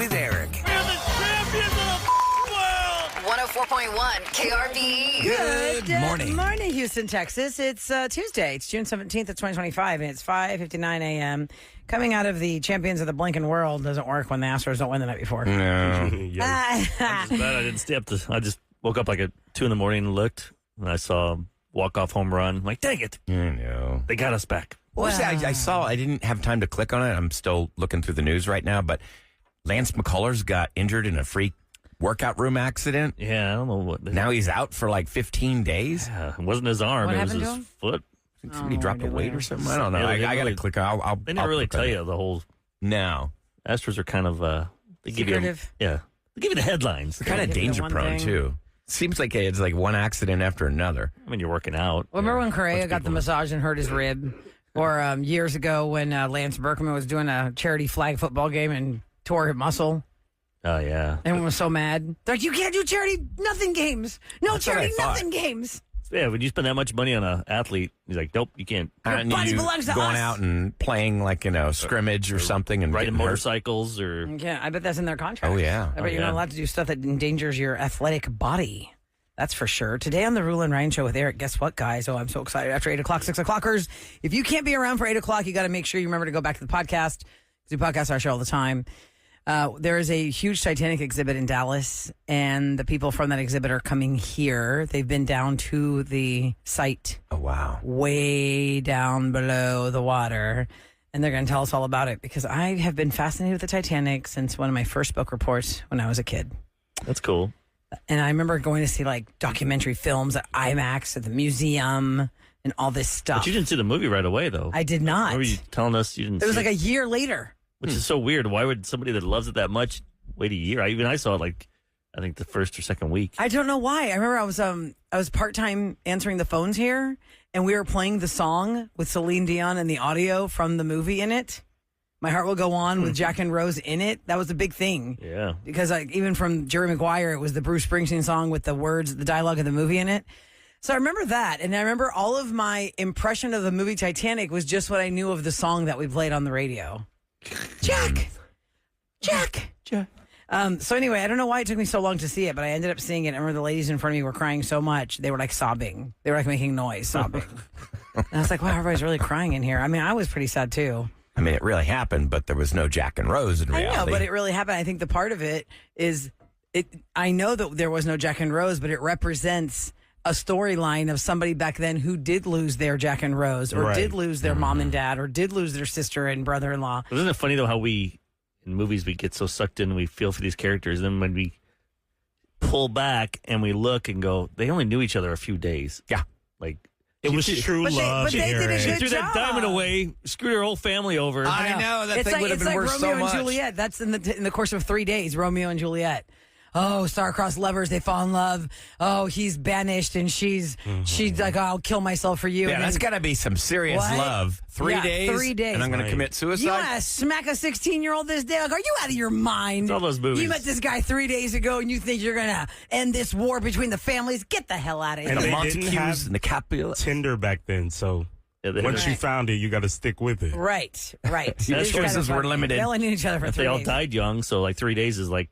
with Eric. We're the champions of the world! 104.1 KRBE. Good morning. Morning, Houston, Texas. It's Tuesday. It's June 17th of 2025, and it's 5:59 a.m. Coming out of the Champions of the Blinking World doesn't work when the Astros don't win the night before. No. I'm just glad I didn't stay up I just woke up like at 2 in the morning and looked, and I saw a walk-off home run. I'm like, dang it. I know. They got us back. What was that? I saw, I didn't have time to click on it. I'm still looking through the news right now, but Lance McCullers got injured in a freak workout room accident. Yeah, I don't know what. Now he's out for like 15 days. Yeah, it wasn't his arm. What it was happened his to him? foot. Somebody dropped a weight or something. I don't know. Yeah, I they got to really- click on it. They never really tell you the whole. No. Astros are kind of. They give you. Secretive. Yeah. They give you the headlines. They're kind of give you the danger one prone, thing. too. Seems like it's like one accident after another. I mean, you're working out. Well, remember when Correa Most got the people- massage and hurt his rib? Or years ago when Lance Berkman was doing a charity flag football game and tore his muscle? Oh, yeah. Everyone was so mad. They're like, you can't do charity nothing games. No That's what I charity thought. nothing games. Yeah, when you spend that much money on an athlete, he's like, nope, you can't. And body you belongs to going us. out and playing like, scrimmage or something and Riding getting hurt. motorcycles or. Yeah, I bet that's in their contract. Oh, yeah. I bet you're yeah. not allowed to do stuff that endangers your athletic body. That's for sure. Today on the Roula and Ryan Show with Eric, guess what, guys? Oh, I'm so excited. After 8 o'clock, 6 o'clockers, if you can't be around for 8 o'clock, you got to make sure you remember to go back to the podcast. We podcast our show all the time. There is a huge Titanic exhibit in Dallas, and the people from that exhibit are coming here. They've been down to the site Oh, wow. way down below the water, and they're going to tell us all about it because I have been fascinated with the Titanic since one of my first book reports when I was a kid. That's cool. And I remember going to see like documentary films at IMAX at the museum and all this stuff. But you didn't see the movie right away, though. I did not. Remember you telling us you didn't It was see like a year later. Which is so weird. Why would somebody that loves it that much wait a year? I saw it like, I think the first or second week. I don't know why. I remember I was part-time answering the phones here, and we were playing the song with Celine Dion and the audio from the movie in it. My Heart Will Go On with Jack and Rose in it. That was a big thing. Yeah. Because even from Jerry Maguire, it was the Bruce Springsteen song with the words, the dialogue of the movie in it. So I remember that. And I remember all of my impression of the movie Titanic was just what I knew of the song that we played on the radio. Jack. So anyway, I don't know why it took me so long to see it, but I ended up seeing it. I remember the ladies in front of me were crying so much. They were like sobbing. They were like making noise, sobbing. And I was like, wow, everybody's really crying in here. I mean, I was pretty sad too. I mean, it really happened, but there was no Jack and Rose in reality. I know, but it really happened. I think the part of it is, I know that there was no Jack and Rose, but it represents a storyline of somebody back then who did lose their Jack and Rose, or Right. did lose their mom and dad, or did lose their sister and brother-in-law. Isn't it funny, though, how in movies, we get so sucked in and we feel for these characters. Then when we pull back and we look and go, they only knew each other a few days. Yeah. Like, It was true But they- love. but they did a Eric. she good threw that job. diamond away, screwed her whole family over. I know, that It's thing like, would have it's been like worth Romeo so and much. Juliet. That's in the course of 3 days. Romeo and Juliet. Oh, star-crossed lovers, they fall in love. Oh, he's banished, and she's like, oh, I'll kill myself for you. Yeah, And that's then- got to be some serious What? love. 3 Yeah, days? 3 days. And I'm going Right. to commit You suicide? want to smack a 16-year-old this day? Like, are you out of your mind? It's all those movies. You met this guy 3 days ago, and you think you're going to end this war between the families? Get the hell out of here. And the They didn't Montagues have and the Capulets. Tinder back then, so Yeah, they- once you Right. found it, you got to stick with it. Right. Your These choices guys were fucking- limited. They only knew each other for if 3 they all days. died young, so like 3 days is like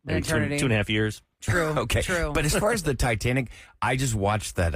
maybe two eternity. and a half years. True. Okay. True. But as far as the Titanic, I just watched that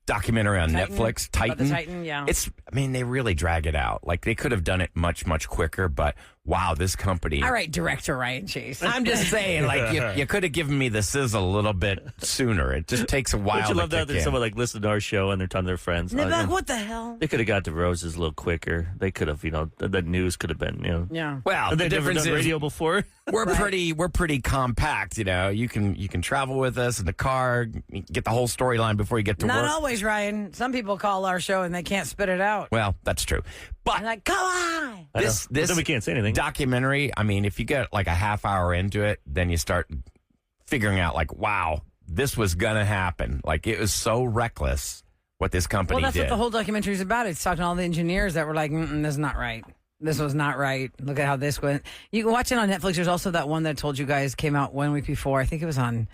documentary on Titan? Netflix, About Titan. the Titan, yeah. They really drag it out. Like, they could have done it much, much quicker, but wow, this company. All right, director Ryan Chase. I'm just saying, like, you could have given me the sizzle a little bit sooner. It just takes a while Don't you to love that? kick There's in. someone like listening to our show and they're telling their friends. And they're "Oh, like, yeah." what the hell? They could have got to roses a little quicker. They could have, the news could have been, Yeah. Well, Have the they never difference done is radio before? we're pretty compact. You can travel with us in the car, you get the whole storyline before you get to Not work. always, Ryan. Some people call our show and they can't spit it out. Well, that's true. But I'm like, come on. I know. this But then we can't say anything. documentary, I mean, if you get like a half hour into it, then you start figuring out like, wow, this was gonna happen. Like, it was so reckless what this company Well, that's did. what the whole documentary is about. It's talking to all the engineers that were like, this is not right. This was not right. Look at how this went. You can watch it on Netflix. There's also that one that I told you guys came out 1 week before. I think it was on,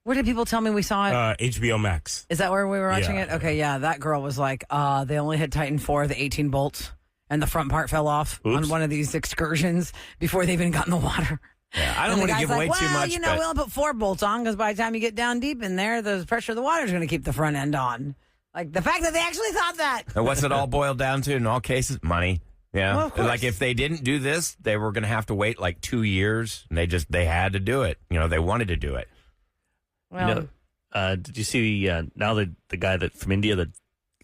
where did people tell me we saw it? HBO Max. Is that where we were watching Yeah. it? Okay, yeah. That girl was like, they only had Titan 4, the 18 bolts. and the front part fell off on one of these excursions before they even got in the water. Yeah, I don't want to give away too much. You know, we only put 4 bolts on because by the time you get down deep in there, the pressure of the water is going to keep the front end on. Like the fact that they actually thought that. And what's it all boiled down to in all cases? Money. Yeah. Well, of course. Like if they didn't do this, they were going to have to wait like 2 years. And they had to do it. You know, they wanted to do it. Well, did you see now the guy that from India that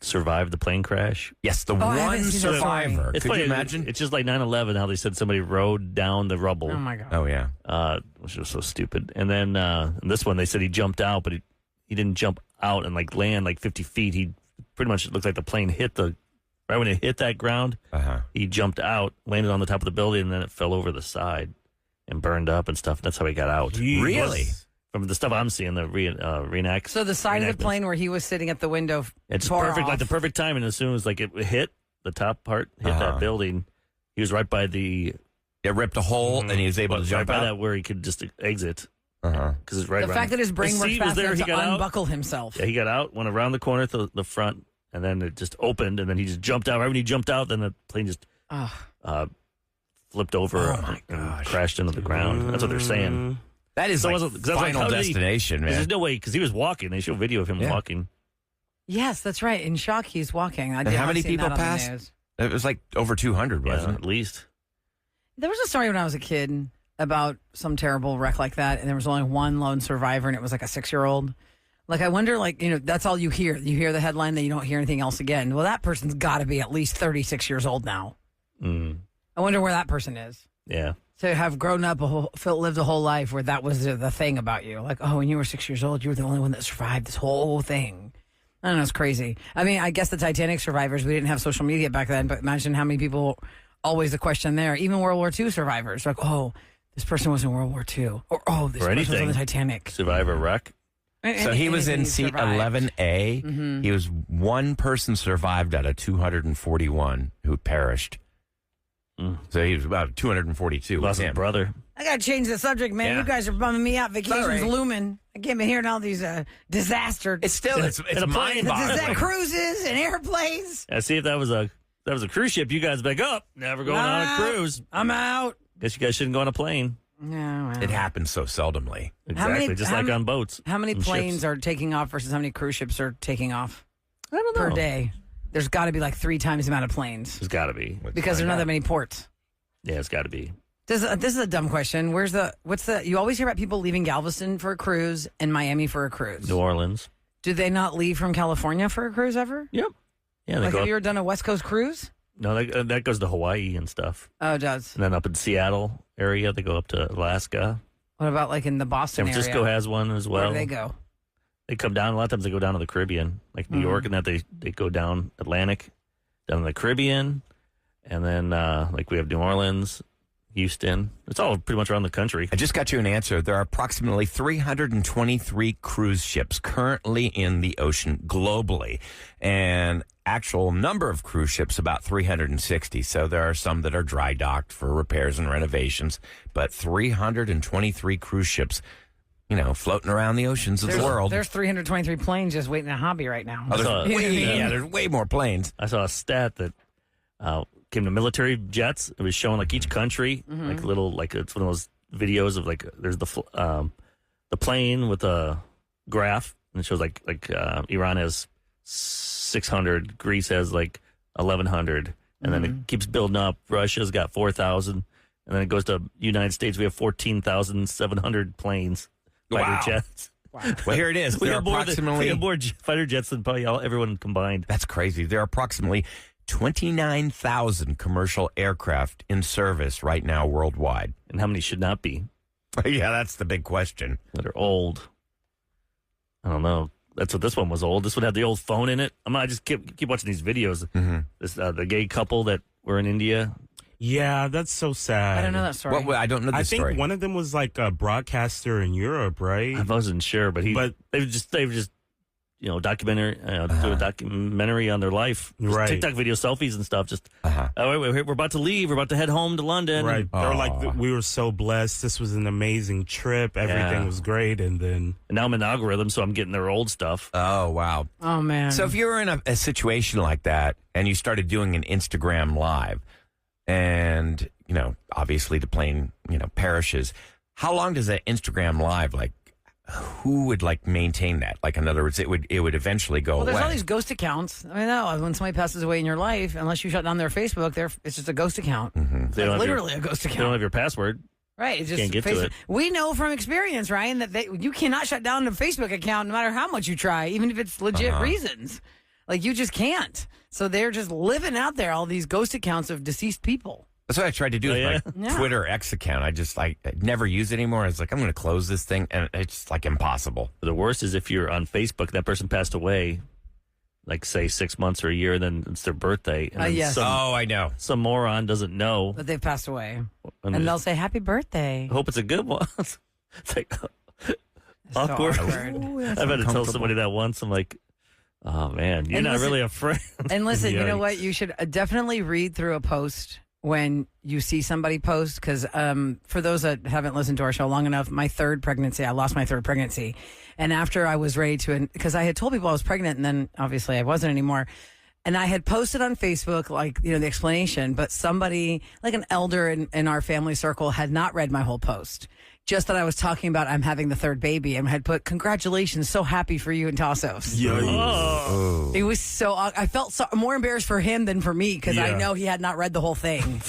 survived the plane crash? Yes, the I haven't one seen the story. survivor. It's Could funny, you imagine? It's just like 9/11, how they said somebody rode down the rubble. oh my God. Oh, yeah. Which was so stupid. And then in this one, they said he jumped out, but he didn't jump out and like land like 50 feet. He pretty much looked like the plane right when it hit that ground. Uh-huh. He jumped out, landed on the top of the building, and then it fell over the side and burned up and stuff. That's how he got out. Really? From the stuff I'm seeing, the reenact. So the side of the plane where he was sitting at the window, It's tore perfect, off. like the perfect time. And as soon as like it hit the top part, hit that building, he was right by the It ripped a hole and he was able to right jump by out. that where he could just exit Uh-huh. because it's right. The around. fact that his brain The worked seat was fast there, enough he to got out. unbuckle himself. Yeah, he got out, went around the corner to the front, and then it just opened, and then he just jumped out. Right when he jumped out, then the plane just flipped over and crashed into the ground. That's what they're saying. That is So like it wasn't- 'cause that's like, final how did he- destination, man. There's no way, because he was walking. They show video of him Yeah. walking. Yes, that's right. In shock, he's walking. And how many people passed? passed? It was like over 200, Yeah, wasn't at least. There was a story when I was a kid about some terrible wreck like that, and there was only one lone survivor, and it was like a 6-year-old. Like, I wonder, like, you know, that's all you hear. You hear the headline, then you don't hear anything else again. Well, that person's got to be at least 36 years old now. Mm. I wonder where that person is. Yeah. To have grown up, lived a whole life where that was the thing about you. Like, oh, when you were 6 years old, you were the only one that survived this whole thing. I don't know, it's crazy. I mean, I guess the Titanic survivors, we didn't have social media back then, but imagine how many people, always the question there, even World War II survivors, like, oh, this person was in World War II. Or, oh, this person was on the Titanic. Survivor wreck. So he was in seat 11A. Mm-hmm. He was one person survived out of 241 who perished. So he was about 242. Lost his him. brother. I got to change the subject, man. Yeah. You guys are bumming me out. Vacation's Sorry. looming. I can't be hearing all these disaster It's still it's a plane. mind-boggling. cruises and airplanes. Yeah, see if that was a cruise ship. You guys back up. Never going on a cruise. I'm out. Guess you guys shouldn't go on a plane. Yeah, well. It happens so seldomly. Exactly. Just like on boats. How many and planes ships. are taking off versus how many cruise ships are taking off I don't know. per day? There's got to be like 3 times the amount of planes There's got to be. because there's not that many ports. Yeah, it's got to be. This is a dumb question. You always hear about people leaving Galveston for a cruise and Miami for a cruise. New Orleans. Do they not leave from California for a cruise ever? Yep. Yeah, they Like, go. have you ever done a West Coast cruise? No, that goes to Hawaii and stuff. Oh, it does. And then up in Seattle area, they go up to Alaska. What about like in the San Boston Francisco area? has one as Where well. do they go? They come down. A lot of times they go down to the Caribbean, like New York, and that they go down Atlantic, down to the Caribbean, and then like we have New Orleans, Houston. It's all pretty much around the country. I just got you an answer. There are approximately 323 cruise ships currently in the ocean globally, and actual number of cruise ships about 360. So there are some that are dry docked for repairs and renovations, but 323 cruise ships, you know, floating around the oceans of the world. There's 323 planes just waiting to hobby right now. Oh, there's saw- there's way more planes. I saw a stat that came to military jets. It was showing like each country, like little, like it's one of those videos of like there's the plane with a graph, and it shows like Iran has 600, Greece has like 1,100, and then it keeps building up. Russia's got 4,000, and then it goes to United States. We have 14,700 planes, fighter Wow. jets. Well, here it is. We There are have, we approximately have more fighter jets than probably everyone combined. That's crazy. There are approximately 29,000 commercial aircraft in service right now worldwide. And how many should not be Yeah, that's the big question. that are old? I don't know. That's what this one was old. This one had the old phone in it. I just keep watching these videos. This the gay couple that were in India. Yeah, that's so sad. I don't know that story. I don't know the I story. think one of them was like a broadcaster in Europe, right? I wasn't sure, but they've just documentary, do a documentary on their life. Just Right. TikTok video, selfies and stuff. Just, wait, we're about to leave. We're about to head home to London. Right. They're like, we were so blessed. This was an amazing trip. Everything was great. And then. And now I'm in the algorithm, so I'm getting their old stuff. Oh, wow. Oh, man. So if you were in a situation like that and you started doing an Instagram live and, obviously the plane, perishes, how long does that Instagram live, who would maintain that? In other words, it would eventually go away. There's all these ghost accounts. I know when somebody passes away in your life, unless you shut down their Facebook, it's just a ghost account. Mm-hmm. They don't Literally a ghost They don't account. have your password. Right. It's just Can't get to Facebook. it. We know from experience, Ryan, that you cannot shut down a Facebook account no matter how much you try, even if it's legit reasons. You just can't. So they're just living out there, all these ghost accounts of deceased people. That's what I tried to do with my Yeah. Twitter X account. I never use it anymore. I was like, I'm going to close this thing, and it's impossible. The worst is if you're on Facebook, that person passed away, say 6 months or a year, and then it's their birthday. And then Yes. I know. some moron doesn't know. But they've passed away. And And they'll say, happy birthday. I hope it's a good one. It's So awkward. awkward. I've had to tell somebody that once. I'm like, oh, man, you're And not listen- really a friend. And listen, you know Yikes. what? You should definitely read through a post when you see somebody post, because for those that haven't listened to our show long enough, I lost my third pregnancy. And after I was ready to, because I had told people I was pregnant, and then obviously I wasn't anymore. And I had posted on Facebook, the explanation, but somebody, an elder in our family circle, had not read my whole post. Just that I was talking about I'm having the third baby, and had put, congratulations, so happy for you and Tassos. Oh. It was so, I felt more embarrassed for him than for me, because I Yeah. know he had not read the whole thing.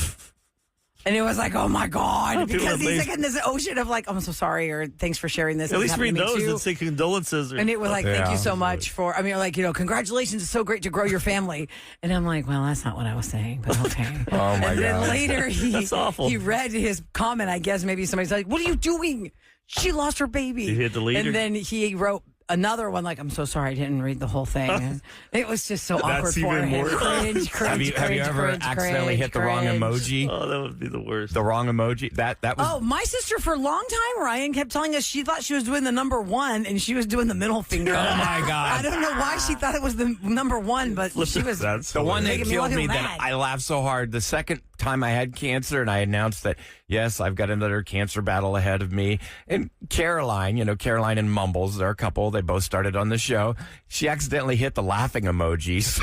And it was oh my God, People because are he's lazy. in this ocean of I'm so sorry, or thanks for sharing this. At This least read happened to me those too. and say condolences. And it was thank Yeah. you so much for, congratulations, it's so great to grow your family. And I'm like, well, that's not what I was saying, but okay. Oh, my And then God. later That's awful. he read his comment, I guess maybe somebody's like, what are you doing? She lost her baby. You hit delete her? And then he wrote another one I'm so sorry I didn't read the whole thing. And it was just so awkward That's for even him. more- Cringe, Have you ever accidentally hit the wrong emoji? Oh, that would be the worst. The wrong emoji? That was. Oh, my sister for a long time, Ryan, kept telling us she thought she was doing the number one and she was doing the middle finger. Oh, my God. I don't know why she thought it was the number one, but she was. That's The one that Making me killed look me, that mad. I laughed so hard. The second time I had cancer and I announced that, yes, I've got another cancer battle ahead of me. And Caroline, Caroline and Mumbles, they're a couple. They both started on the show. She accidentally hit the laughing emojis.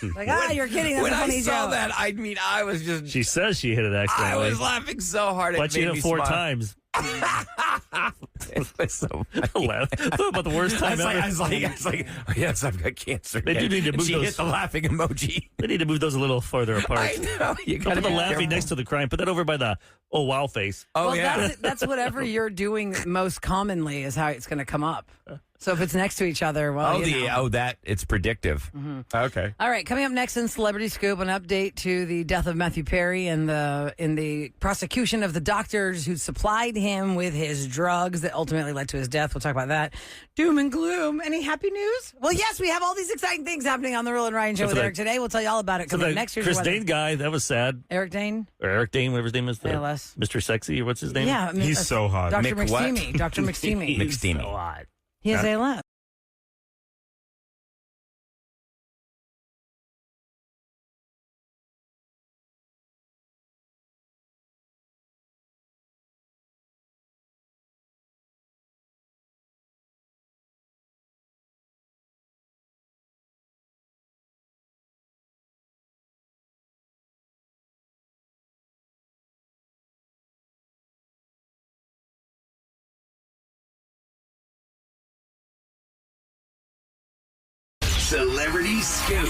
You're kidding. That's When a I funny saw joke. that, I was just. She says she hit it I accidentally. was laughing so hard. but she made hit me it 4 smile. times. It was so funny. Laugh. That's about the worst time I ever. was like, oh, yes, I've got cancer. They do need to And move she those- hit the laughing emoji. They need to move those a little farther apart. I know. You Don't got to put be the laughing careful. next to the crying. Put that over by the wow face. Oh, Well, yeah. that's whatever you're doing most commonly is how it's going to come up. So if it's next to each other, well, that it's predictive. Okay. All right, coming up next in Celebrity Scoop, an update to the death of Matthew Perry and in the prosecution of the doctors who supplied him with his drugs that ultimately led to his death. We'll talk about that. Doom and gloom. Any happy news? Well, yes, we have all these exciting things happening on the Roula and Ryan Show So with that- Eric today. We'll tell you all about it So coming up the next. Here's Chris your weather. Dane guy, that was sad. Eric Dane? Or Eric Dane, whatever his name is. The ALS. Mr. Sexy, or what's his name? Yeah. I mean, He's so hot. Dr. Mick what? McSteamy. Dr. McSteamy. McSteamy. So hot. He has ALS. Celebrity Scoop.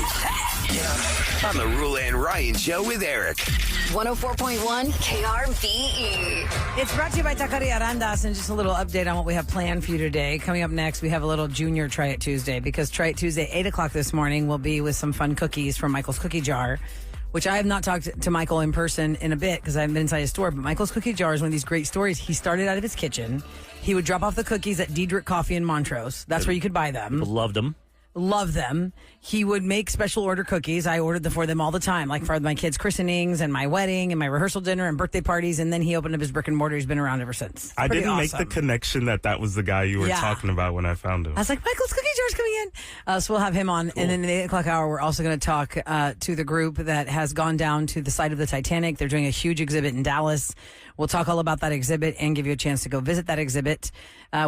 On the Roula and Ryan Show with Eric. 104.1 KRBE. It's brought to you by Taqueria Arandas, and just a little update on what we have planned for you today. Coming up next, we have a little Junior Try It Tuesday, because Try It Tuesday, 8 o'clock this morning, will be with some fun cookies from Michael's Cookie Jar, which I have not talked to Michael in person in a bit because I haven't been inside his store. But Michael's Cookie Jar is one of these great stories. He started out of his kitchen. He would drop off the cookies at Diedrich Coffee in Montrose. That's where you could buy them. Loved him. Love them. He would make special order cookies. I ordered them for them all the time, like for my kids' christenings and my wedding and my rehearsal dinner and birthday parties. And then he opened up his brick and mortar. He's been around ever since. I Pretty didn't make awesome. the connection that was the guy you were talking about when I found him. I was like, Michael's cookie jar's coming in. So we'll have him on. Cool. And then in the 8 o'clock hour, we're also going to talk to the group that has gone down to the site of the Titanic. They're doing a huge exhibit in Dallas. We'll talk all about that exhibit and give you a chance to go visit that exhibit.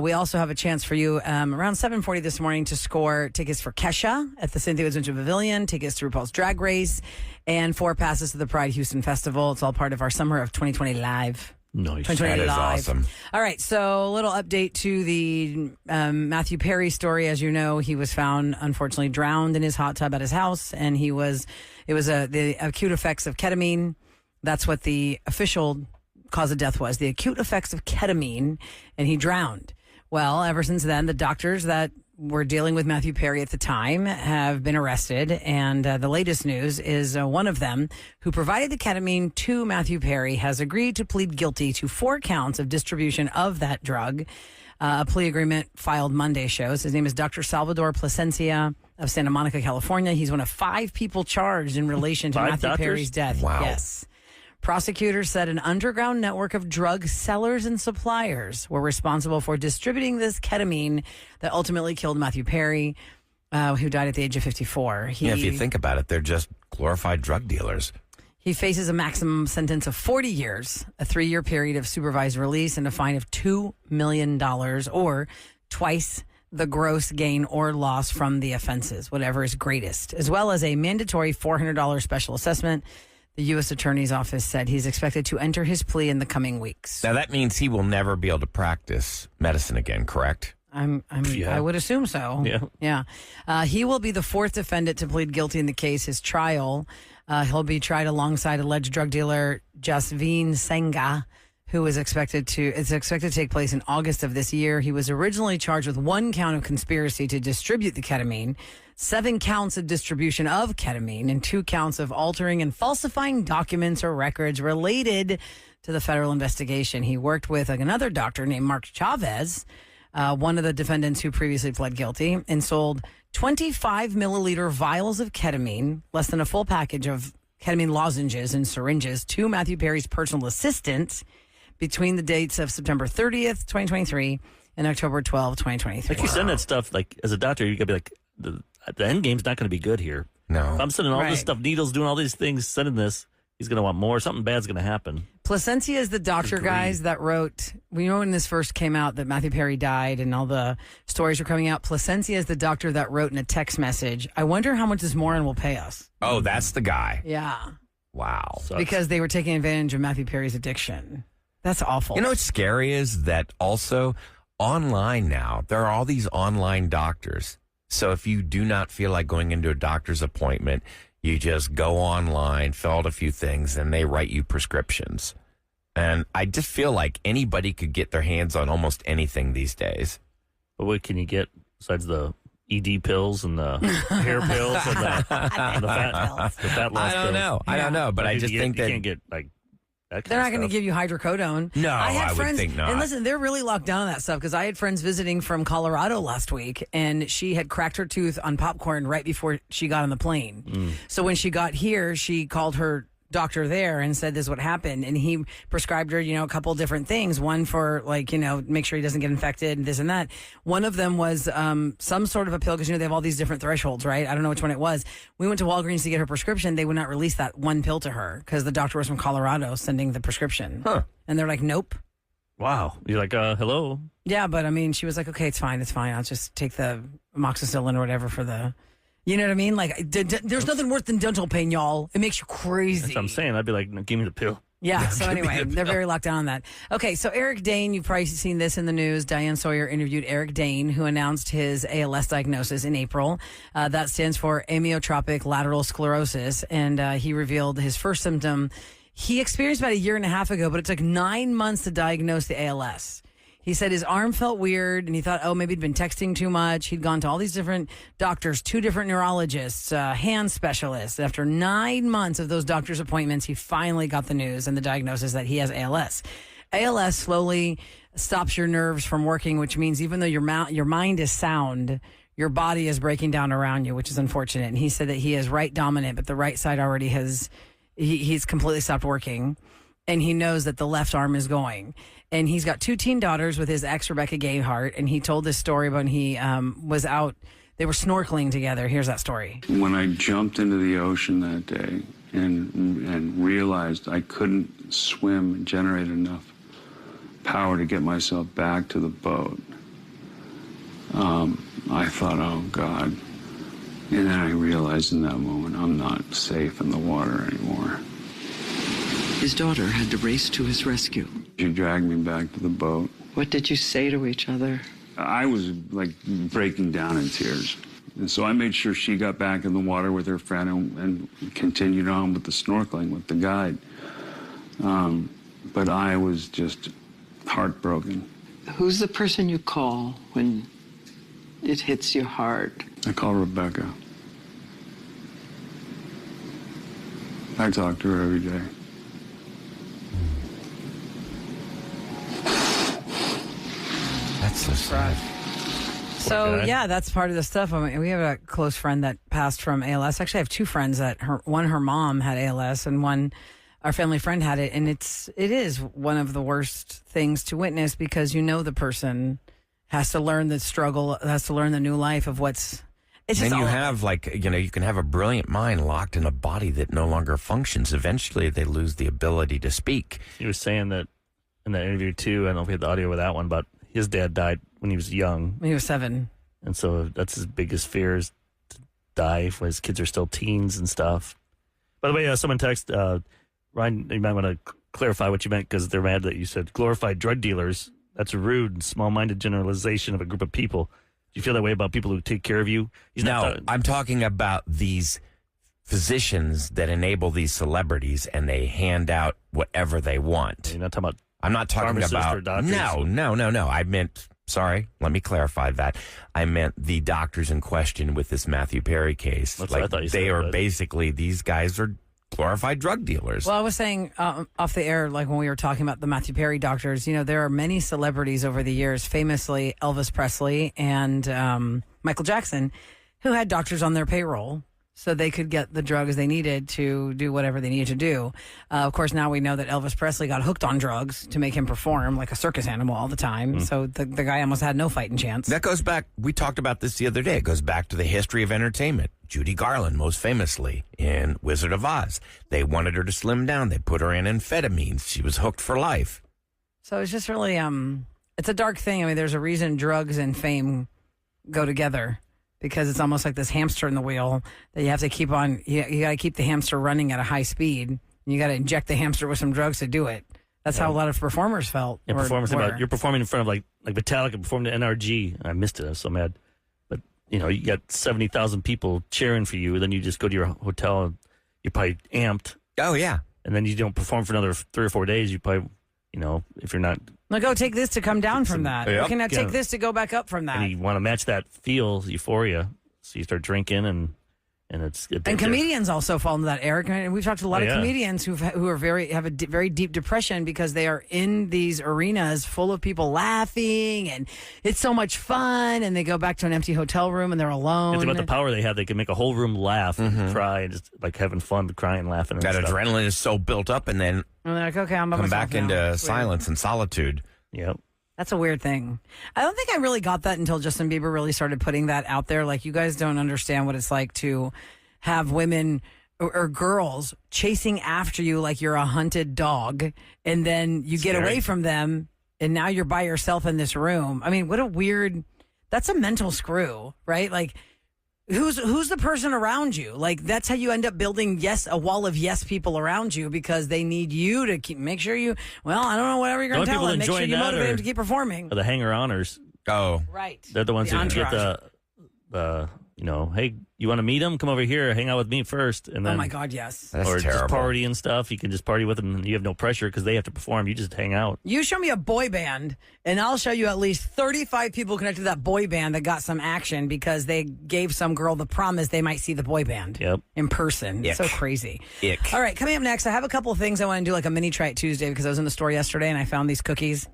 We also have a chance for you around 7:40 this morning to score tickets for Kesha at the Cynthia Woods Winter Pavilion, tickets to RuPaul's Drag Race, and 4 passes to the Pride Houston Festival. It's all part of our Summer of 2020 Live. Nice. 2020 That is Live. awesome. All right, so a little update to the Matthew Perry story. As you know, he was found, unfortunately, drowned in his hot tub at his house, and it was the acute effects of ketamine. That's what the official cause of death was, the acute effects of ketamine, and he drowned. Well, ever since then, the doctors that were dealing with Matthew Perry at the time have been arrested, and the latest news is one of them who provided the ketamine to Matthew Perry has agreed to plead guilty to 4 counts of distribution of that drug. A plea agreement filed Monday shows. His name is Dr. Salvador Plasencia of Santa Monica, California. He's one of 5 people charged in relation to 5 Matthew doctors? Perry's death. Wow. Yes. Prosecutors said an underground network of drug sellers and suppliers were responsible for distributing this ketamine that ultimately killed Matthew Perry, who died at the age of 54. If you think about it, they're just glorified drug dealers. He faces a maximum sentence of 40 years, a 3-year period of supervised release, and a fine of $2 million or twice the gross gain or loss from the offenses, whatever is greatest, as well as a mandatory $400 special assessment. The U.S. Attorney's Office said he's expected to enter his plea in the coming weeks. Now, that means he will never be able to practice medicine again, correct? I would assume so. Yeah. He will be the 4th defendant to plead guilty in the case. His trial, he'll be tried alongside alleged drug dealer Jasveen Senga, who is expected to take place in August of this year. He was originally charged with 1 count of conspiracy to distribute the ketamine, 7 counts of distribution of ketamine, and 2 counts of altering and falsifying documents or records related to the federal investigation. He worked with another doctor named Mark Chavez, one of the defendants who previously pled guilty, and sold 25 milliliter vials of ketamine, less than a full package of ketamine lozenges and syringes, to Matthew Perry's personal assistant between the dates of September 30th, 2023 and October 12th, 2023. Like you send that stuff, like as a doctor, you got to be like, the end game's not going to be good here. No. If I'm sending all Right. this stuff, needles, doing all these things, sending this, he's going to want more. Something bad's going to happen. Plasencia is the doctor, Agreed. guys, that wrote, we know when this first came out that Matthew Perry died and all the stories were coming out. Plasencia is the doctor that wrote in a text message, I wonder how much this moron will pay us. Oh, that's the guy. Yeah. Wow. Sucks. Because they were taking advantage of Matthew Perry's addiction. That's awful. You know what's scary is that also online now, there are all these online doctors. So if you do not feel like going into a doctor's appointment, you just go online, fill out a few things, and they write you prescriptions. And I just feel like anybody could get their hands on almost anything these days. But what can you get besides the ED pills and the hair pills and the fat loss I don't pills? know. I don't know. But I just think you that can't get like that kind They're of not going to stuff. give you hydrocodone. No, I I would friends, think not. And listen, they're really locked down on that stuff because I had friends visiting from Colorado last week, and she had cracked her tooth on popcorn right before she got on the plane. So when she got here, she called her doctor there and said this is what happened, and he prescribed her a couple different things, one for make sure he doesn't get infected and this and that. One of them was some sort of a pill because they have all these different thresholds, right? I don't know which one it was. We went to Walgreens to get her prescription. They would not release that one pill to her because the doctor was from Colorado sending the prescription. And they're like, nope. Wow. You're like, hello. Yeah, but I mean, she was like, okay, it's fine. I'll just take the amoxicillin or whatever for the, you know what I mean? Like, there's nothing worse than dental pain, y'all. It makes you crazy. That's what I'm saying. I'd be like, no, give me the pill. Yeah, so anyway, they're very locked down on that. Okay, so Eric Dane, you've probably seen this in the news. Diane Sawyer interviewed Eric Dane, who announced his ALS diagnosis in April. That stands for amyotrophic lateral sclerosis, and he revealed his first symptom he experienced about 1.5 years ago, but it took 9 months to diagnose the ALS. He said his arm felt weird, and he thought, maybe he'd been texting too much. He'd gone to all these different doctors, 2 different neurologists, hand specialists. After 9 months of those doctor's appointments, he finally got the news and the diagnosis that he has ALS. ALS slowly stops your nerves from working, which means even though your mind is sound, your body is breaking down around you, which is unfortunate. And he said that he is right dominant, but the right side already he's completely stopped working. And he knows that the left arm is going. And he's got 2 teen daughters with his ex, Rebecca Gayhart. And he told this story when he was out. They were snorkeling together. Here's that story. When I jumped into the ocean that day and realized I couldn't swim and generate enough power to get myself back to the boat, I thought, oh, God. And then I realized in that moment I'm not safe in the water anymore. His daughter had to race to his rescue. She dragged me back to the boat. What did you say to each other? I was like breaking down in tears. And so I made sure she got back in the water with her friend and continued on with the snorkeling with the guide. But I was just heartbroken. Who's the person you call when it hits your heart? I call Rebecca. I talk to her every day. That's so sad. So, Okay. yeah, that's part of the stuff. I mean, we have a close friend that passed from ALS. Actually, I have 2 friends that her mom had ALS and one, our family friend had it. And it is one of the worst things to witness because the person has to learn the struggle, has to learn the new life of what's. It's just Then you all- have you can have a brilliant mind locked in a body that no longer functions. Eventually, they lose the ability to speak. He was saying that in that interview too. I don't know if we had the audio with that one, but his dad died when he was young, when he was 7. and so that's his biggest fear is to die when his kids are still teens and stuff. By the way, someone texted Ryan. You might want to clarify what you meant because they're mad that you said glorified drug dealers. That's a rude and small-minded generalization of a group of people. Do you feel that way about people who take care of you? No, I'm talking about these physicians that enable these celebrities and they hand out whatever they want. You're not talking about. I'm not talking Pharmacists about. or doctors? No. I meant. Sorry, let me clarify that. I meant the doctors in question with this Matthew Perry case. That's what I thought you they said, are but- basically, these guys are glorified drug dealers. Well, I was saying off the air, like when we were talking about the Matthew Perry doctors, there are many celebrities over the years, famously Elvis Presley and Michael Jackson, who had doctors on their payroll so they could get the drugs they needed to do whatever they needed to do. Of course, now we know that Elvis Presley got hooked on drugs to make him perform like a circus animal all the time. So the guy almost had no fighting chance. That goes back, we talked about this the other day. It goes back to the history of entertainment. Judy Garland, most famously, in Wizard of Oz. They wanted her to slim down. They put her in amphetamines. She was hooked for life. So it's just really, it's a dark thing. I mean, there's a reason drugs and fame go together because it's almost like this hamster in the wheel that you have to keep on. You got to keep the hamster running at a high speed. You got to inject the hamster with some drugs to do it. That's how a lot of performers felt. Yeah, you're performing in front of like Metallica performed at NRG. I missed it. I was so mad. But you got 70,000 people cheering for you. Then you just go to your hotel and you're probably amped. Oh, yeah. And then you don't perform for another 3 or 4 days. You probably, if you're not. Like, oh, take this to come down from that. Yep. Okay, now take this to go back up from that. And you want to match that feel, euphoria. So you start drinking and it's And comedians also fall into that, Eric. And we've talked to a lot of comedians who have a very deep depression because they are in these arenas full of people laughing and it's so much fun. And they go back to an empty hotel room and they're alone. It's about the power they have. They can make a whole room laugh and cry and just like having fun, crying, laughing. And That stuff. adrenaline is so built up and then And they're like, okay, I'm by come myself back now. into It's weird. silence and solitude. Yep. That's a weird thing. I don't think I really got that until Justin Bieber really started putting that out there. Like, you guys don't understand what it's like to have women or girls chasing after you like you're a hunted dog, and then you get away from them, and now you're by yourself in this room. I mean, what a weird. That's a mental screw, right? Like, who's the person around you? Like, that's how you end up building a wall of yes people around you because they need you to make sure you. Well, I don't know, whatever you're going to tell them. Make sure you motivate them to keep performing. The hanger-oners. Oh. Right. They're the ones The who get entourage. the hey, you want to meet him? Come over here, hang out with me first, and then Oh my God, yes. That's or terrible. just party and stuff. You can just party with them, and you have no pressure because they have to perform. You just hang out. You show me a boy band, and I'll show you at least 35 people connected to that boy band that got some action because they gave some girl the promise they might see the boy band Yep. in person. It's so Ick. crazy. Ick. All right, coming up next, I have a couple of things I want to do, like a mini Try It Tuesday, because I was in the store yesterday and I found these cookies.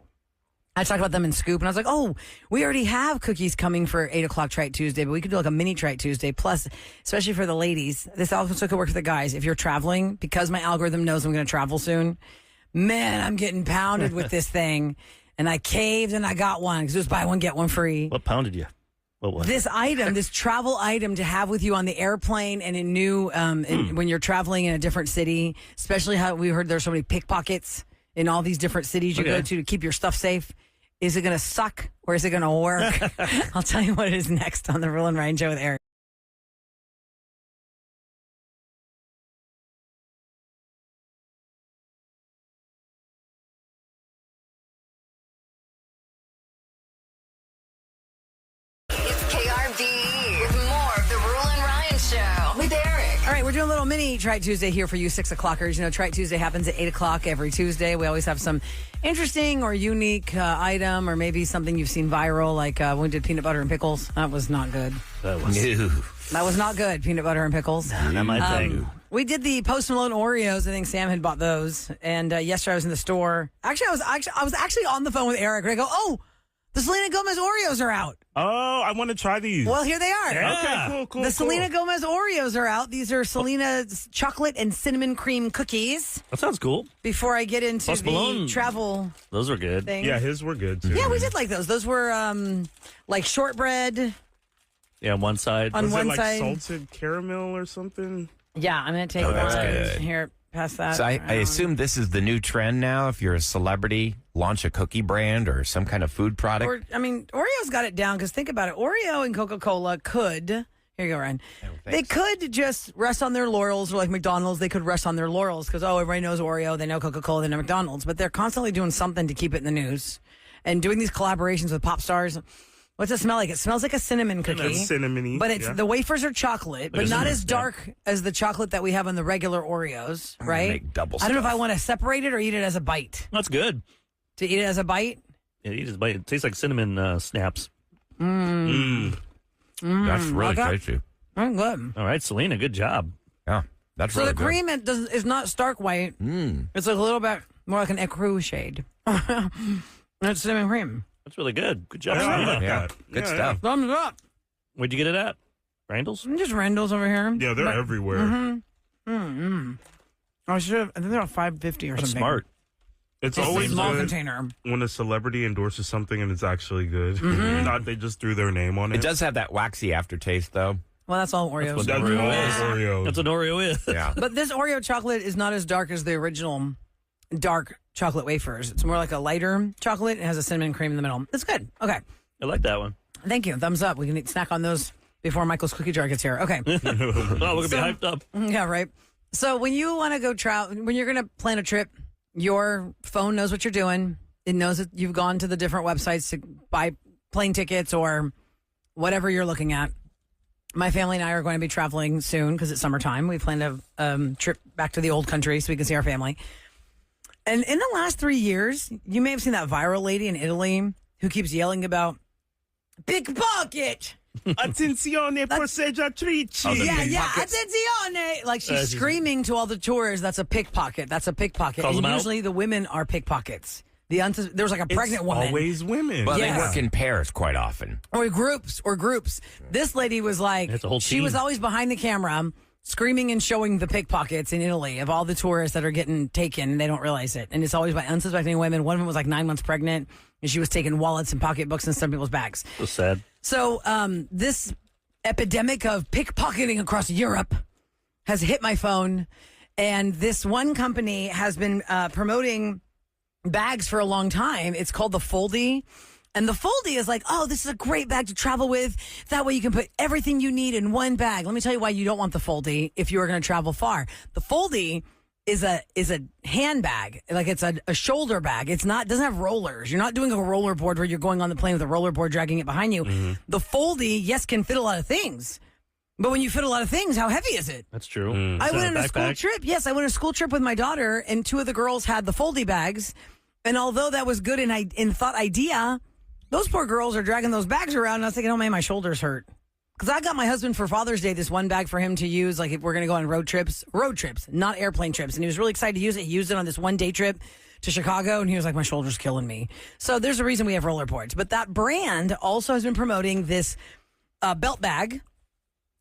I talked about them in Scoop, and I was like, oh, we already have cookies coming for 8 o'clock Trite Tuesday, but we could do like a mini Trite Tuesday. Plus, especially for the ladies, this also could work for the guys. If you're traveling, because my algorithm knows I'm going to travel soon, man, I'm getting pounded with this thing. And I caved and I got one because it was buy one, get one free. What pounded you? What was this item, this travel item to have with you on the airplane and in new, when you're traveling in a different city, especially how we heard there's so many pickpockets in all these different cities you go to keep your stuff safe. Is it going to suck or is it going to work? I'll tell you what it is next on the Roula and Ryan Show with Eric. It's KRVE with more of the Roula and Ryan Show with Eric. All right, we're doing a little mini Trite Tuesday here for you 6 o'clockers. You know, Trite Tuesday happens at 8 o'clock every Tuesday. We always have some interesting or unique item or maybe something you've seen viral, like when we did peanut butter and pickles. That was not good. That was not good, peanut butter and pickles. not my thing. We did the Post Malone Oreos. I think Sam had bought those. And yesterday I was in the store. Actually, I was actually on the phone with Eric. And I go, oh, the Selena Gomez Oreos are out. Oh, I want to try these. Well, here they are. Okay, cool. The Selena Gomez Oreos are out. These are Selena's chocolate and cinnamon cream cookies. That sounds cool. Before I get into Post the Malone, travel those were good. thing. Yeah, his were good too. Yeah, we did like those. Those were like shortbread. Yeah, on one side. On Was one it like side. salted caramel or something? Yeah, I'm going to take that's one. good. Here, pass that. So I around. assume this is the new trend now. If you're a celebrity, launch a cookie brand or some kind of food product. Or, I mean, Oreo's got it down because think about it. Oreo and Coca-Cola could, here you go, Ryan. They could just rest on their laurels, or like McDonald's, they could rest on their laurels because, oh, everybody knows Oreo, they know Coca-Cola, they know McDonald's. But they're constantly doing something to keep it in the news and doing these collaborations with pop stars. What's it smell like? It smells like a cinnamon cookie. That's cinnamony. But it's the wafers are chocolate, but not as dark as the chocolate that we have on the regular Oreos, right? make double I don't know if stuff. I want to separate it or eat it as a bite. That's good. To eat it as a bite? Yeah, you just bite. It tastes like cinnamon snaps. That's really Okay. tasty. Mm, good. All right, Selena, good job. Yeah, that's So really the good. cream is not stark white. It's like a little bit more like an ecru shade. And it's cinnamon cream. That's really good. Good job, Yeah, I Selena. like Yeah, that. good Yeah, stuff. Thumbs up. Where'd you get it at? Randall's? Just Randall's over here. Yeah, they're everywhere. I think they're $5.50 or That's something. smart. It's It's a always small good container. when a celebrity endorses something and it's actually good. Not they just threw their name on it. It does have that waxy aftertaste, though. Well, that's all Oreos. what That's Oreo all is. Oreo. That's what Oreo is. Yeah. But this Oreo chocolate is not as dark as the original dark chocolate wafers. It's more like a lighter chocolate. It has a cinnamon cream in the middle. It's good. Okay. I like that one. Thank you. Thumbs up. We can snack on those before Michael's cookie jar gets here. Okay. Oh, we're going to be hyped up. Yeah, right. So when you want to go travel, when you're going to plan a trip, your phone knows what you're doing. It knows that you've gone to the different websites to buy plane tickets or whatever you're looking at. My family and I are going to be traveling soon because it's summertime. We planned a trip back to the old country so we can see our family. And in the last 3 years, you may have seen that viral lady in Italy who keeps yelling about pickpocket. Attenzione, posseggiatrici. Yeah, attenzione. Like she's screaming to all the tourists, that's a pickpocket. That's a pickpocket. Calls And them out? usually the women are pickpockets. There was like a pregnant It's woman. always women. Well, Yes. they work in pairs quite often. Or groups. This lady was like, It's a whole she team. was always behind the camera screaming and showing the pickpockets in Italy of all the tourists that are getting taken and they don't realize it. And it's always by unsuspecting women. One of them was like 9 months pregnant and she was taking wallets and pocketbooks and some people's bags. So sad. So this epidemic of pickpocketing across Europe has hit my phone. And this one company has been promoting bags for a long time. It's called the Foldy. And the Foldy is like, oh, this is a great bag to travel with. That way you can put everything you need in one bag. Let me tell you why you don't want the Foldy if you are going to travel far. The Foldy is a handbag. Like it's a shoulder bag. It doesn't have rollers. You're not doing a roller board where you're going on the plane with a roller board dragging it behind you. The Foldy, yes, can fit a lot of things. But when you fit a lot of things, how heavy is it? That's true. I Is went that on a school backpack? trip. Yes, I went on a school trip with my daughter, and two of the girls had the Foldy bags. And although that was good in thought idea, those poor girls are dragging those bags around, and I was thinking, oh man, my shoulders hurt. Because I got my husband for Father's Day this one bag for him to use, like if we're going to go on road trips, not airplane trips. And he was really excited to use it. He used it on this one day trip to Chicago, and he was like, my shoulder's killing me. So there's a reason we have rollerboards. But that brand also has been promoting this belt bag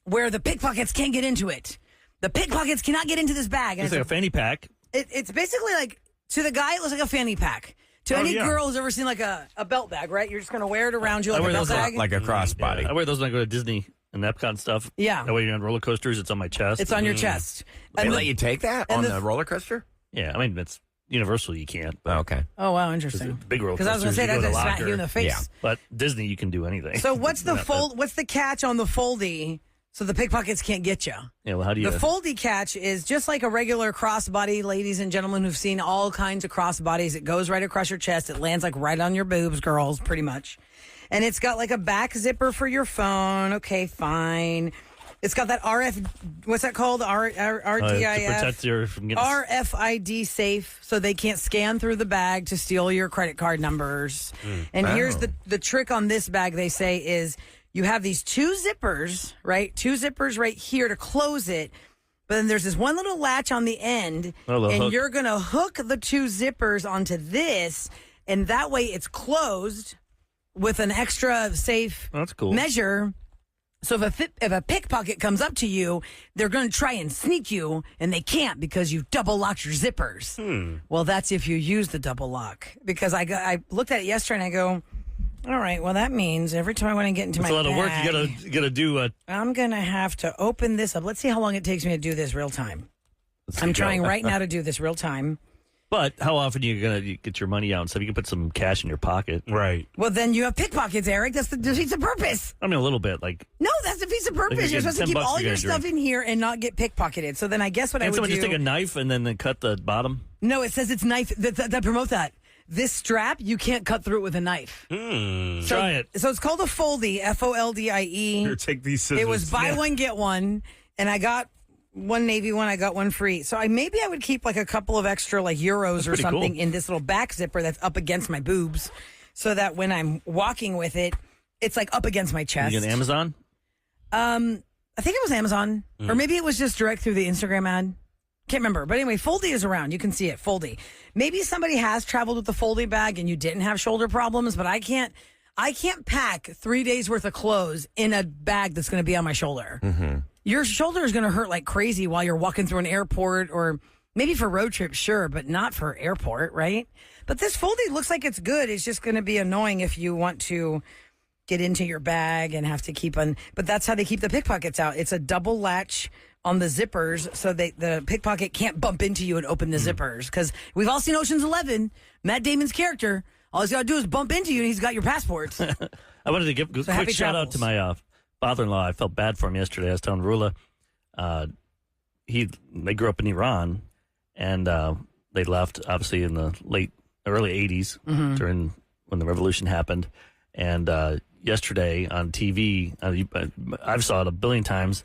where the pickpockets can't get into it. The pickpockets cannot get into this bag. It's like a fanny pack. It's basically like, to the guy, it looks like a fanny pack. To any girl who's ever seen like a belt bag, right? You're just going to wear it around you like a belt bag. Like a crossbody. Yeah, I wear those when I go to Disney and Epcot and stuff. Yeah. That way you're on roller coasters, it's on my chest. It's on your chest. They let you take that on the roller coaster? Yeah, I mean, it's universal, you can't. Oh, okay. Oh, wow, interesting. Big roller Because I was going to say, coasters, that's you go going to to smack you in the face. Yeah. But Disney, you can do anything. So what's the What's the catch on the foldy so the pickpockets can't get you? Yeah, well, how do you... The foldy catch is just like a regular crossbody, ladies and gentlemen who've seen all kinds of crossbodies. It goes right across your chest. It lands like right on your boobs, girls, pretty much. And it's got like a back zipper for your phone. Okay, fine. It's got that what's that called? RDIF? to protect your... From getting... RFID safe, so they can't scan through the bag to steal your credit card numbers. And here's the trick on this bag, they say, is you have these two zippers, right? Two zippers right here to close it. But then there's this one little latch on the end, and hook. you're going to hook the two zippers onto this, and that way it's closed with an extra safe That's cool. measure. So if a pickpocket comes up to you, they're going to try and sneak you, and they can't because you've double locked your zippers. Well, that's if you use the double lock. Because I looked at it yesterday and I go, all right, well, that means every time I want to get into It's my a lot of work. bag, You gotta do. I'm going to have to open this up. Let's see how long it takes me to do this real time. I'm trying right now to do this real time. But how often are you gonna get your money out and stuff? You can put some cash in your pocket. Right. Well, then you have pickpockets, Eric. That's the defeats the purpose. I mean, a little bit. Like, No, that's defeats the purpose. Like You're you're supposed to getting keep $10 all to your get a stuff drink. in here and not get pickpocketed. So then I guess what I can't would someone do... just take a knife and then cut the bottom? No, it says it's knife. That promote that. This strap, you can't cut through it with a knife. Try it. So it's called a foldy, F-O-L-D-I-E. Here, take these scissors. It was buy one, get one. And I got one Navy one, I got one free. So maybe I would keep like a couple of extra like euros or pretty something cool. in this little back zipper that's up against my boobs so that when I'm walking with it, it's like up against my chest. You get Amazon? I think it was Amazon, or maybe it was just direct through the Instagram ad. Can't remember. But anyway, Foldy is around. You can see it, Foldy. Maybe somebody has traveled with the Foldy bag and you didn't have shoulder problems, but I can't pack 3 days worth of clothes in a bag that's going to be on my shoulder. Mm-hmm. Your shoulder is going to hurt like crazy while you're walking through an airport, or maybe for road trips, sure, but not for airport, right? But this Foldy looks like it's good. It's just going to be annoying if you want to get into your bag and have to keep on. But that's how they keep the pickpockets out. It's a double latch on the zippers so the pickpocket can't bump into you and open the zippers. Because we've all seen Ocean's 11, Matt Damon's character. All he's got to do is bump into you and he's got your passports. I wanted to give a quick shout out to my father-in-law. I felt bad for him yesterday. I was telling Roula, they grew up in Iran, and they left obviously in the early 80s during when the revolution happened. And yesterday on TV, I've saw it a billion times.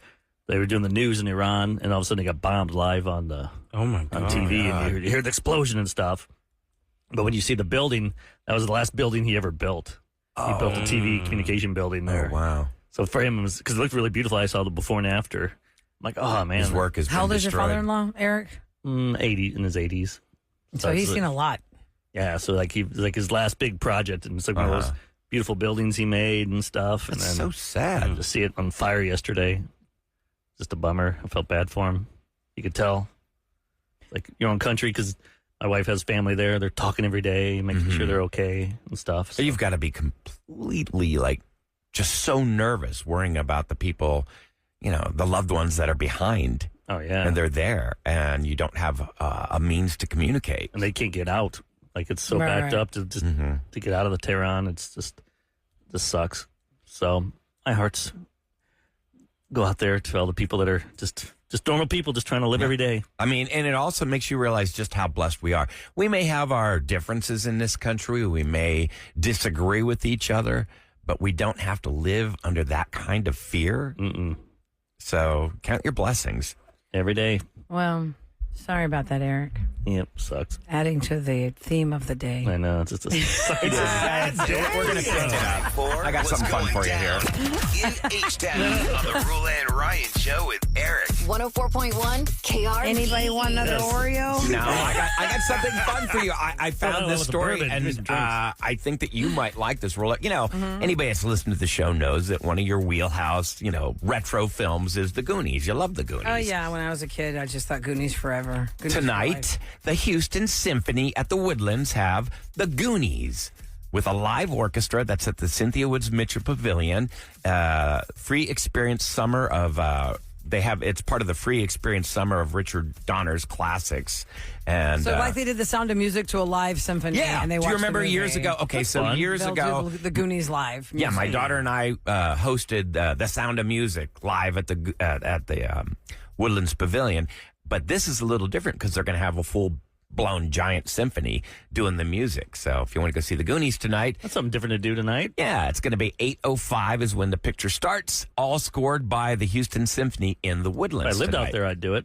They were doing the news in Iran, and all of a sudden they got bombed live on my God. on TV, and you hear the explosion and stuff. But when you see the building, that was the last building he ever built. He built a TV communication building there. Oh, wow. So for him, because it looked really beautiful. I saw the before and after. I'm like, oh man, His work is How old is your father-in-law, Eric? 80 in his 80s. So he's seen a lot. Yeah, so like his last big project, and it's like one of those beautiful buildings he made and stuff. That's and then so sad. to see it on fire yesterday, just a bummer. I felt bad for him. You could tell, like your own country, because my wife has family there. They're talking every day, making sure they're okay and stuff. So you've got to be completely just so nervous, worrying about the people, the loved ones that are behind. Oh yeah, And they're there, and you don't have a means to communicate. and they can't get out. Like it's so Right, backed right. up to just to get out of the Tehran. It's just sucks. So my hearts go out there to all the people that are just normal people, just trying to live every day. I mean, and it also makes you realize just how blessed we are. We may have our differences in this country. We may disagree with each other, but we don't have to live under that kind of fear. Mm-mm. So count your blessings. Every day. Well, Sorry about that, Eric. Yep, sucks. Adding to the theme of the day. I know, it's just a We're going to fix it up. I got something fun for you here. In H-Town on the Roula and Ryan Show with Eric. 104.1 KRV. Anybody want another Oreo? No, I got something fun for you. I found this with the story, bourbon. Give me some and drinks. I think that you might like this. Rolla. You know, anybody that's listened to the show knows that one of your wheelhouse, retro films is The Goonies. You love The Goonies. Oh, yeah. When I was a kid, I just thought Goonies forever. Goonies for Tonight, life. the Houston Symphony at the Woodlands have The Goonies with a live orchestra that's at the Cynthia Woods Mitchell Pavilion. Free experience summer of... it's part of the free experience summer of Richard Donner's classics. And So like they did The Sound of Music to a live symphony. yeah, And they do you watched remember the years movie. ago? Okay, That's so fun. years They'll ago, do the Goonies live. yeah, my daughter and I hosted The Sound of Music live at the Woodlands Pavilion. But this is a little different because they're going to have a full-blown giant symphony doing the music. So if you want to go see the Goonies tonight, That's something different to do tonight. yeah, it's going to be 8:05 is when the picture starts, all scored by the Houston Symphony in the If Woodlands I lived tonight. out there, I'd do it.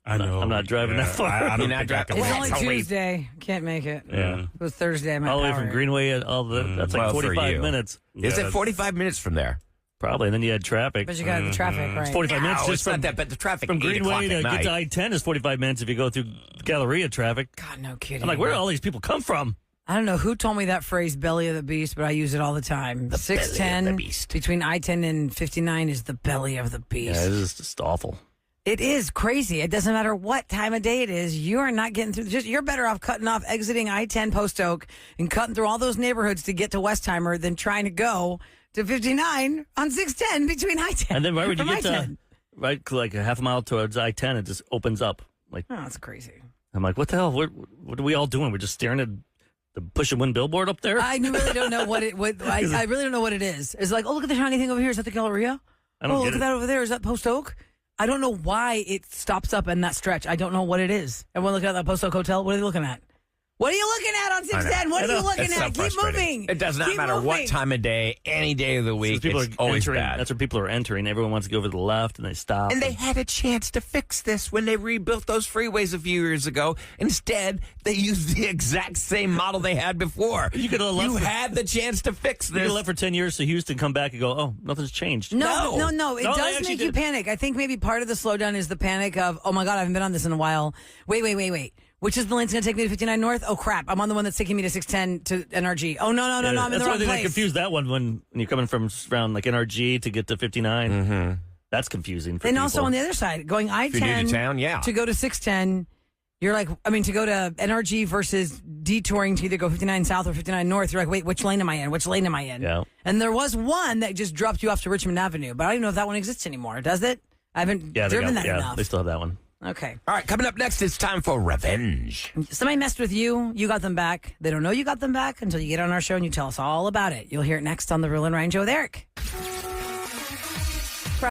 I know. I'm not driving that far. I don't You're not think I can driving- It's Well, only so wait. Tuesday. Can't make it. Yeah. It was Thursday. I might All the way power from it. Greenway, that's like Well, for 45 you. minutes. Is it 45 minutes from there? Probably. And then you had traffic. But you got the traffic, right? 45 minutes No, just it's from, not that, but the traffic from 8 o'clock Greenway to at get night. to I-10 is 45 minutes if you go through Galleria traffic. God, no kidding. I'm like, where do all these people come from? I don't know who told me that phrase, belly of the beast, but I use it all the time. belly of 610 the beast. between I-10 and 59 is the belly of the beast. Yeah, it is just awful. It is crazy. It doesn't matter what time of day it is. You are not getting through. You're better off exiting I-10 Post Oak and cutting through all those neighborhoods to get to Westheimer than trying to go to 59 on 610 between I-10. And then right when you from get to, I-10. right, like a half a mile towards I-10, it just opens up. Like, Oh, that's crazy. I'm like, what the hell? What are we all doing? We're just staring at the push and win billboard up there? I really don't know I really don't know what it is. It's like, oh, look at the shiny thing over here. Is that the Galleria? I don't Oh, get look it. at that over there. Is that Post Oak? I don't know why it stops up in that stretch. I don't know what it is. Everyone looking at that Post Oak Hotel. What are they looking at? What are you looking at on 610? What are you looking It's so at? Keep frustrating. moving. It does not Keep matter what moving. time of day, any day of the week. People It's are always entering. bad. That's where people are entering. Everyone wants to go over to the left, and they stop. And they had a chance to fix this when they rebuilt those freeways a few years ago. Instead, they used the exact same model they had before. You could have left You for- had the chance to fix You this. could left for 10 years to Houston, come back and go, oh, nothing's changed. No. It No, they does actually make you did. panic. I think maybe part of the slowdown is the panic of, oh my God, I haven't been on this in a while. Wait. Which is the lane's going to take me to 59 North? Oh crap, I'm on the one that's taking me to 610 to NRG. Oh no, I'm in That's the why wrong they place. confuse that one when you're coming from around like NRG to get to 59. Mm-hmm. That's confusing for And people. also on the other side, going I-10 If you're new to town, yeah. to go to 610, you're like, to go to NRG versus detouring to either go 59 South or 59 North, you're like, wait, which lane am I in? Which lane am I in? Yeah. And there was one that just dropped you off to Richmond Avenue, but I don't even know if that one exists anymore. Does it? I haven't driven that enough. they still have that one. Okay. All right, coming up next, it's time for revenge. Somebody messed with you. You got them back. They don't know you got them back until you get on our show and you tell us all about it. You'll hear it next on the Roula and Ryan Show with Eric.